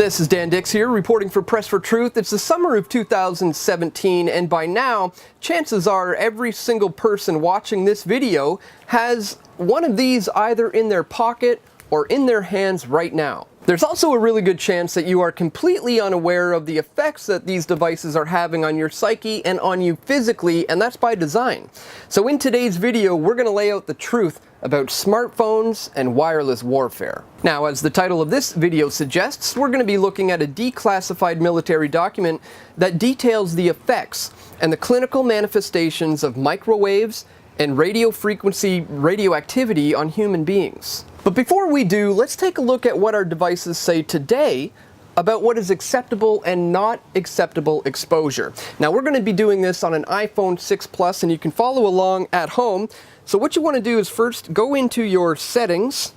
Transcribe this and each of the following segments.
This is Dan Dix here, reporting for Press for Truth. It's the summer of 2017, and by now, chances are every single person watching this video has one of these either in their pocket or in their hands right now. There's also a really good chance that you are completely unaware of the effects that these devices are having on your psyche and on you physically, and that's by design. So in today's video, we're going to lay out the truth about smartphones and wireless warfare. Now, as the title of this video suggests, we're going to be looking at a declassified military document that details the effects and the clinical manifestations of microwaves and radio frequency radioactivity on human beings. But before we do, let's take a look at what our devices say today about what is acceptable and not acceptable exposure. Now, we're going to be doing this on an iPhone 6 Plus, and you can follow along at home. So what you want to do is first go into your settings,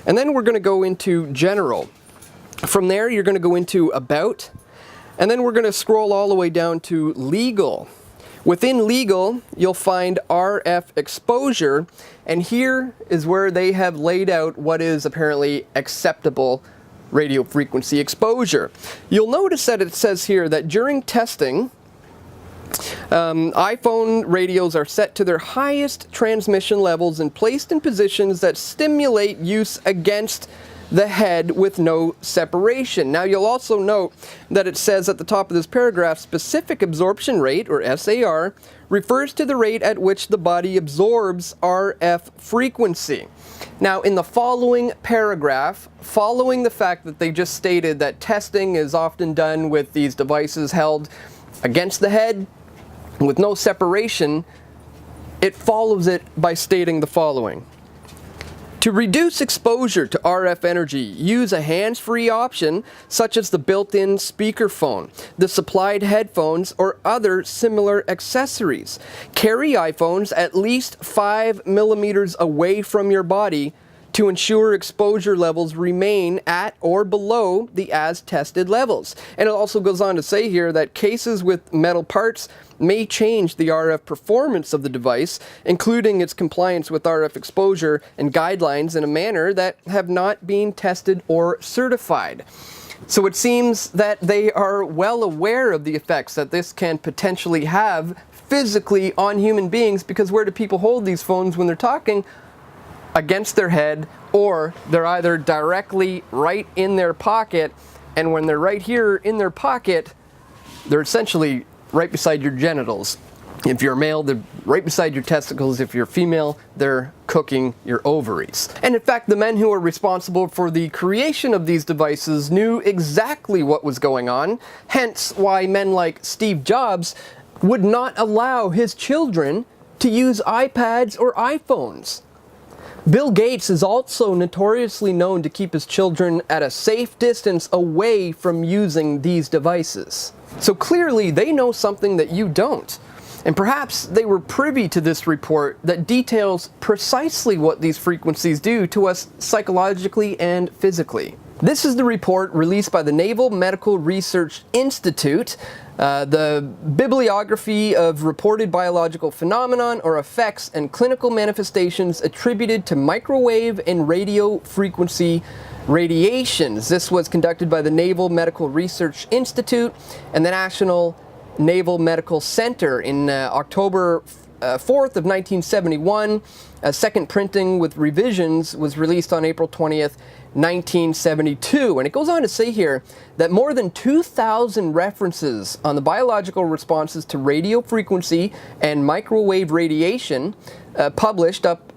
and then we're going to go into General. From there, you're going to go into About, and then we're going to scroll all the way down to Legal. Within Legal, you'll find RF exposure, and here is where they have laid out what is apparently acceptable radio frequency exposure. You'll notice that it says here that during testing, iPhone radios are set to their highest transmission levels and placed in positions that stimulate use against the head with no separation. Now, you'll also note that it says at the top of this paragraph, specific absorption rate, or SAR, refers to the rate at which the body absorbs RF frequency. Now, in the following paragraph, following the fact that they just stated that testing is often done with these devices held against the head with no separation, it follows it by stating the following. To reduce exposure to RF energy, use a hands-free option such as the built-in speakerphone, the supplied headphones, or other similar accessories. Carry iPhones at least 5 millimeters away from your body to ensure exposure levels remain at or below the as-tested levels. And it also goes on to say here that cases with metal parts may change the RF performance of the device, including its compliance with RF exposure and guidelines in a manner that have not been tested or certified. So it seems that they are well aware of the effects that this can potentially have physically on human beings, because where do people hold these phones when they're talking? Against their head, or they're either directly right in their pocket, and when they're right here in their pocket, they're essentially right beside your genitals. If you're a male, they're right beside your testicles. If you're female, they're cooking your ovaries. And in fact, the men who are responsible for the creation of these devices knew exactly what was going on, hence why men like Steve Jobs would not allow his children to use iPads or iPhones. Bill Gates is also notoriously known to keep his children at a safe distance away from using these devices. So clearly they know something that you don't. And perhaps they were privy to this report that details precisely what these frequencies do to us psychologically and physically. This is the report released by the Naval Medical Research Institute, the bibliography of reported biological phenomenon or effects and clinical manifestations attributed to microwave and radio frequency radiations. This was conducted by the Naval Medical Research Institute and the National Naval Medical Center in October 4th of 1971. A second printing with revisions was released on April 20th, 1972. And it goes on to say here that more than 2,000 references on the biological responses to radio frequency and microwave radiation published up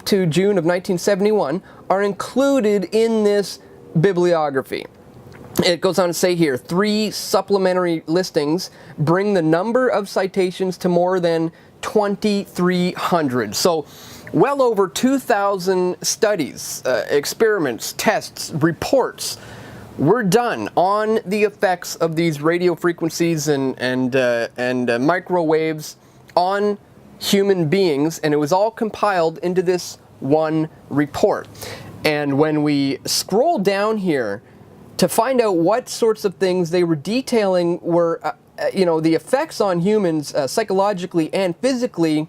to June of 1971 are included in this bibliography. It goes on to say here, 3 supplementary listings bring the number of citations to more than 2,300. So well over 2,000 studies, experiments, tests, reports were done on the effects of these radio frequencies and microwaves on human beings, and it was all compiled into this one report. And when we scroll down here to find out what sorts of things they were detailing were the effects on humans psychologically and physically,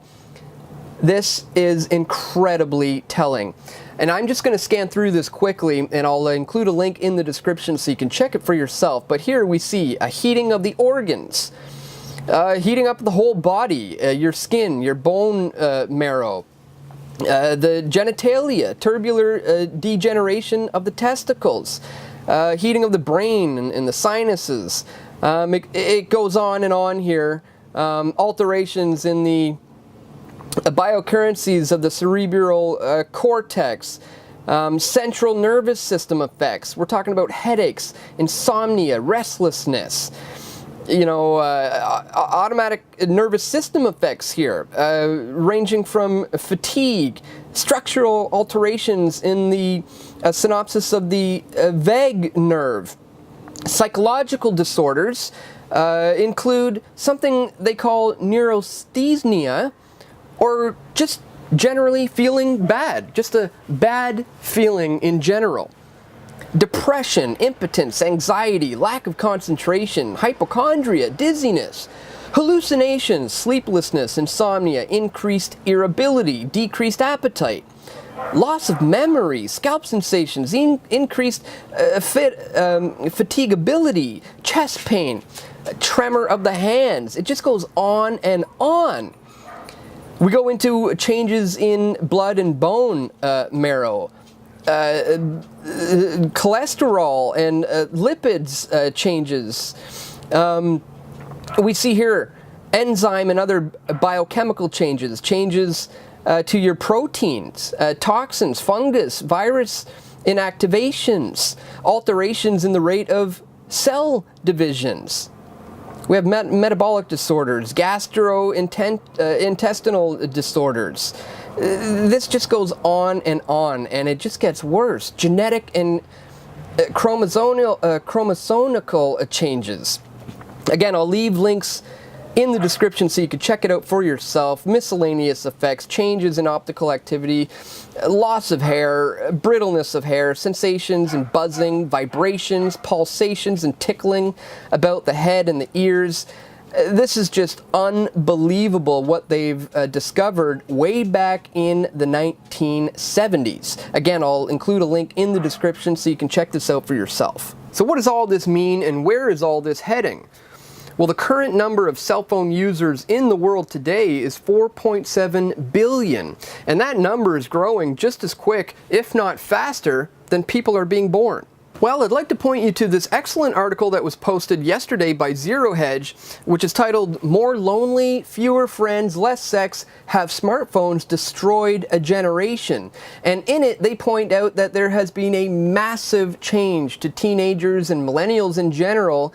this is incredibly telling. And I'm just going to scan through this quickly, and I'll include a link in the description so you can check it for yourself. But here we see a heating of the organs, heating up the whole body, your skin, your bone marrow, the genitalia, tubular degeneration of the testicles, heating of the brain and the sinuses. It goes on and on here. Alterations in the biocurrencies of the cerebral cortex, central nervous system effects. We're talking about headaches, insomnia, restlessness, automatic nervous system effects here, ranging from fatigue, structural alterations in the synapses of the vagus nerve. Psychological disorders include something they call neurasthenia, or just generally feeling bad, just a bad feeling in general. Depression, impotence, anxiety, lack of concentration, hypochondria, dizziness, hallucinations, sleeplessness, insomnia, increased irritability, decreased appetite, loss of memory, scalp sensations, increased fatigability, chest pain, tremor of the hands. It just goes on and on. We go into changes in blood and bone marrow, cholesterol and lipids changes. We see here enzyme and other biochemical changes to your proteins, toxins, fungus, virus inactivations, alterations in the rate of cell divisions. We have metabolic disorders, gastrointestinal disorders. This just goes on, and it just gets worse. Genetic and chromosomal changes. Again, I'll leave links in the description so you can check it out for yourself. Miscellaneous effects, changes in optical activity, loss of hair, brittleness of hair, sensations and buzzing, vibrations, pulsations and tickling about the head and the ears. This is just unbelievable what they've discovered way back in the 1970s. Again, I'll include a link in the description so you can check this out for yourself. So what does all this mean, and where is all this heading? Well, the current number of cell phone users in the world today is 4.7 billion, and that number is growing just as quick, if not faster, than people are being born. Well, I'd like to point you to this excellent article that was posted yesterday by Zero Hedge, which is titled, "More Lonely, Fewer Friends, Less Sex, Have Smartphones Destroyed a Generation?" And in it, they point out that there has been a massive change to teenagers and millennials in general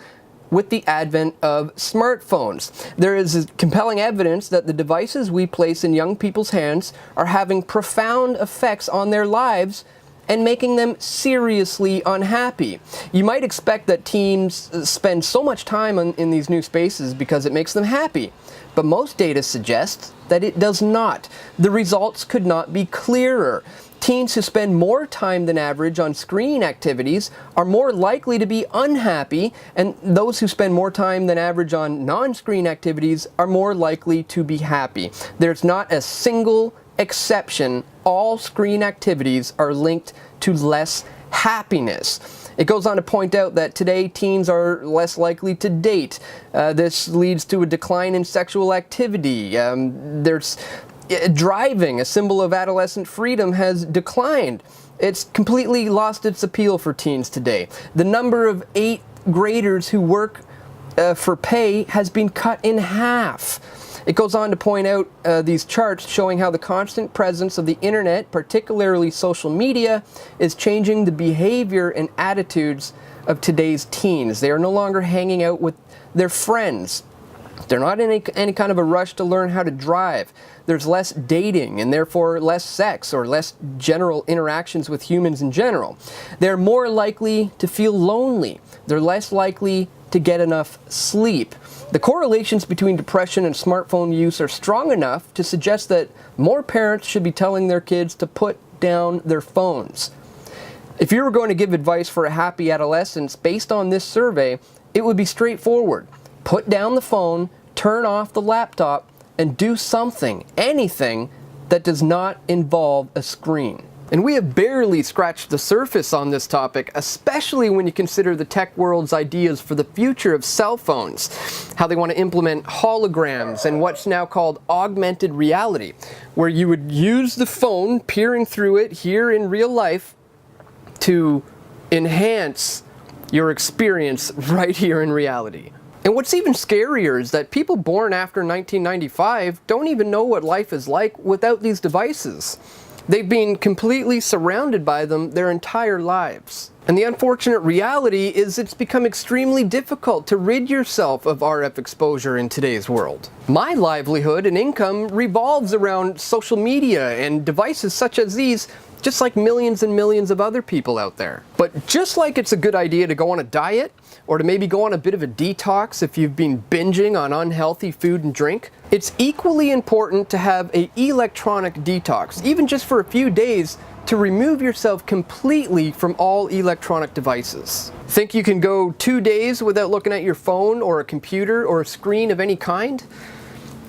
with the advent of smartphones. There is compelling evidence that the devices we place in young people's hands are having profound effects on their lives and making them seriously unhappy. You might expect that teens spend so much time in these new spaces because it makes them happy, but most data suggests that it does not. The results could not be clearer. Teens who spend more time than average on screen activities are more likely to be unhappy, and those who spend more time than average on non-screen activities are more likely to be happy. There's not a single exception. All screen activities are linked to less happiness. It goes on to point out that today teens are less likely to date. This leads to a decline in sexual activity. There's driving, a symbol of adolescent freedom, has declined. It's completely lost its appeal for teens today. The number of 8th graders who work for pay has been cut in half. It goes on to point out these charts showing how the constant presence of the internet, particularly social media, is changing the behavior and attitudes of today's teens. They are no longer hanging out with their friends. They're not in any kind of a rush to learn how to drive. There's less dating and therefore less sex or less general interactions with humans in general. They're more likely to feel lonely. They're less likely to get enough sleep. The correlations between depression and smartphone use are strong enough to suggest that more parents should be telling their kids to put down their phones. If you were going to give advice for a happy adolescence based on this survey, it would be straightforward. Put down the phone, turn off the laptop, and do something, anything, that does not involve a screen. And we have barely scratched the surface on this topic, especially when you consider the tech world's ideas for the future of cell phones, how they want to implement holograms and what's now called augmented reality, where you would use the phone, peering through it here in real life, to enhance your experience right here in reality. And what's even scarier is that people born after 1995 don't even know what life is like without these devices. They've been completely surrounded by them their entire lives. And the unfortunate reality is it's become extremely difficult to rid yourself of RF exposure in today's world. My livelihood and income revolves around social media and devices such as these, just like millions and millions of other people out there. But just like it's a good idea to go on a diet, or to maybe go on a bit of a detox if you've been binging on unhealthy food and drink, it's equally important to have an electronic detox, even just for a few days, to remove yourself completely from all electronic devices. Think you can go 2 days without looking at your phone or a computer or a screen of any kind?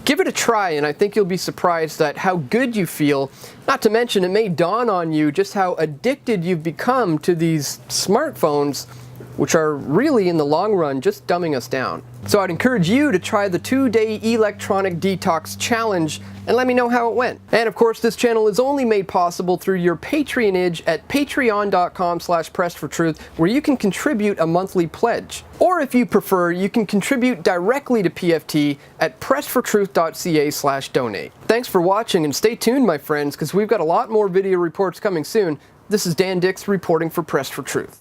Give it a try, and I think you'll be surprised at how good you feel. Not to mention, it may dawn on you just how addicted you've become to these smartphones, which are really in the long run just dumbing us down. So I'd encourage you to try the 2-day electronic detox challenge and let me know how it went. And of course, this channel is only made possible through your patronage at patreon.com/pressfortruth, where you can contribute a monthly pledge. Or if you prefer, you can contribute directly to PFT at pressfortruth.ca/donate. Thanks for watching, and stay tuned, my friends, because we've got a lot more video reports coming soon. This is Dan Dix reporting for Press for Truth.